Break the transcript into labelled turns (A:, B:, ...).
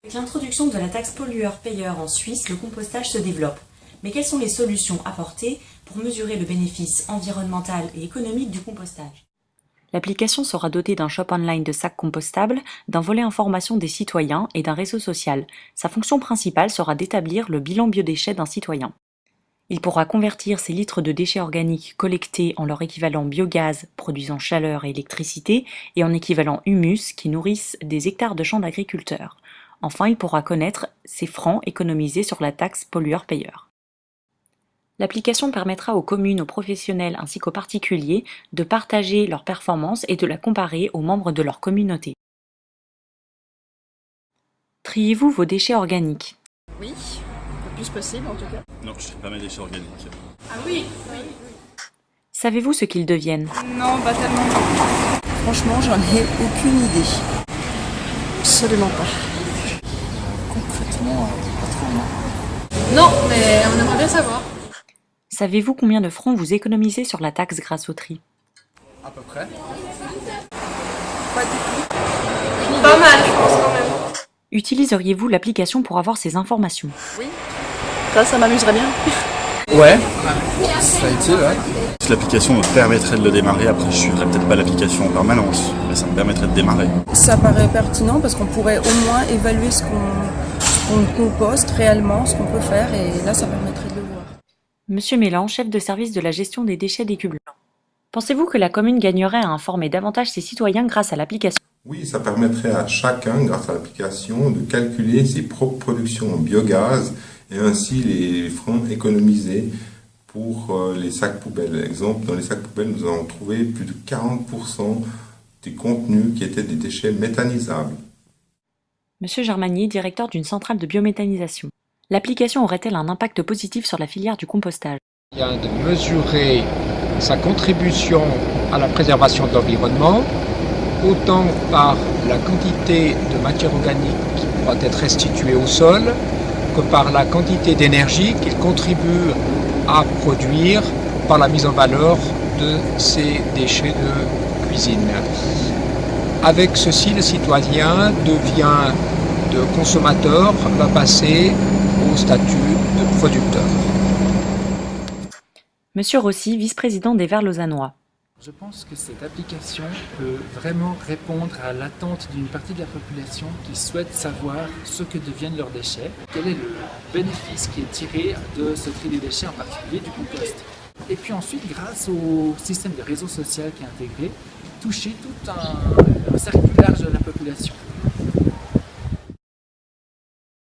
A: Avec l'introduction de la taxe pollueur-payeur en Suisse, le compostage se développe. Mais quelles sont les solutions apportées pour mesurer le bénéfice environnemental et économique du compostage? L'application sera dotée d'un shop online de sacs compostables, d'un volet information des citoyens et d'un réseau social. Sa fonction principale sera d'établir le bilan biodéchets d'un citoyen. Il pourra convertir ces litres de déchets organiques collectés en leur équivalent biogaz, produisant chaleur et électricité, et en équivalent humus, qui nourrissent des hectares de champs d'agriculteurs. Enfin, il pourra connaître ses francs économisés sur la taxe pollueur-payeur. L'application permettra aux communes, aux professionnels ainsi qu'aux particuliers de partager leurs performances et de la comparer aux membres de leur communauté. Triez-vous vos déchets organiques?
B: Oui, le plus possible en tout cas.
C: Non, je ne trie pas mes déchets organiques.
B: Ah oui, oui.
A: Savez-vous ce qu'ils deviennent?
B: Non, pas tellement. Franchement, j'en ai aucune idée. Absolument pas.
D: Concrètement, pas trop, non.
B: Non, mais on aimerait bien savoir.
A: Savez-vous combien de francs vous économisez sur la taxe grâce au tri?
D: À peu près.
B: Pas du tout. Pas mal, je pense quand même.
A: Utiliseriez-vous l'application pour avoir ces informations?
B: Oui. Ça m'amuserait bien.
D: Ouais, ça a été, ouais.
C: Si l'application me permettrait de le démarrer, après je ne suivrai peut-être pas l'application en permanence, mais ça me permettrait de démarrer.
E: Ça paraît pertinent parce qu'on pourrait au moins évaluer ce qu'on composte réellement, ce qu'on peut faire, et là ça permettrait de le voir.
A: Monsieur Mélan, chef de service de la gestion des déchets d'Écu Blanc. Pensez-vous que la commune gagnerait à informer davantage ses citoyens grâce à l'application?
F: Oui, ça permettrait à chacun, grâce à l'application, de calculer ses propres productions en biogaz et ainsi les francs économisés pour les sacs poubelles. Exemple, dans les sacs poubelles, nous avons trouvé plus de 40% des contenus qui étaient des déchets méthanisables.
A: Monsieur Germanier, directeur d'une centrale de biométhanisation. L'application aurait-elle un impact positif sur la filière du compostage?
G: Il y a de mesurer sa contribution à la préservation de l'environnement, autant par la quantité de matière organique qui pourra être restituée au sol, que par la quantité d'énergie qu'il contribue à produire par la mise en valeur de ces déchets de cuisine. Avec ceci, le citoyen devient de consommateur, va passer au statut de producteur.
A: Monsieur Rossi, vice-président des Verts lausannois.
H: Je pense que cette application peut vraiment répondre à l'attente d'une partie de la population qui souhaite savoir ce que deviennent leurs déchets, quel est le bénéfice qui est tiré de ce tri des déchets, en particulier du compost. Et puis ensuite, grâce au système de réseau social qui est intégré, toucher tout un cercle plus large de la population.